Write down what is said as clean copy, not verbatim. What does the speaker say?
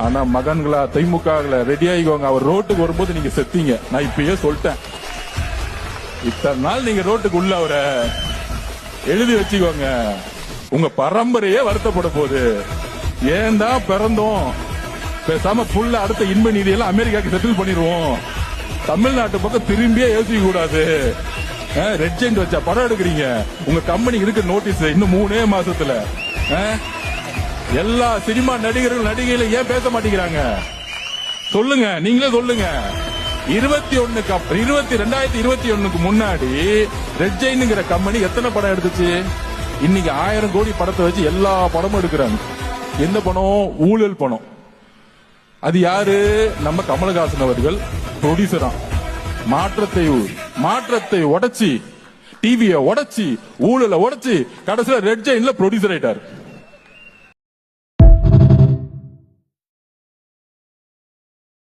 ஆனா மகன்களா திமுக ரெடி ஆகிக்கோங்க. அவர் ரோட்டுக்கு வரும்போது நீங்க செத்தீங்க. நான் இப்பயே சொல்லிட்டேன். இத்தனை நாள் நீங்க ரோட்டுக்கு உள்ள அவரை எழுதி வச்சுக்கோங்க. உங்க பரம்பரையே வருத்தப்பட போகுது. ஏன் தான் பிறந்தோம், பேசாம புள்ள அடுத்த இன்ப நிதியெல்லாம் அமெரிக்காக்கு செட்டில் பண்ணிடுவோம். தமிழ்நாட்டு பக்கம் திரும்பியே யோசிக்க கூடாது. ரெட் ஜெயிண்ட் வச்சா படம் எடுக்கிறீங்க. உங்க கம்பெனிக்கு இருக்க நோட்டீஸ் இன்னும் 3 மாசத்துல. எல்லா சினிமா நடிகர்கள் நடிகைகளும் ஏன் பேச மாட்டேங்கிறாங்க சொல்லுங்க, நீங்களே சொல்லுங்க. 2021க்கு முன்னாடி ரெட் ஜெயின்ங்கிற கம்பெனி எத்தனை படம் எடுத்துச்சு? இன்னைக்கு 1000 கோடி படத்தை வச்சு எல்லா படமும் எடுக்கிறாங்க. எந்த பணம்? ஊழல் பணம். அது யாரு? நம்ம கமலஹாசன் அவர்கள் ப்ரொடியூசரா. மாற்றத்தை உடைச்சி, டிவியை உடைச்சி, ஊழலை உடைச்சி, கடைசியில ரெட் ஜெயின்ல ப்ரொடியூசர் ஆயிட்டார்.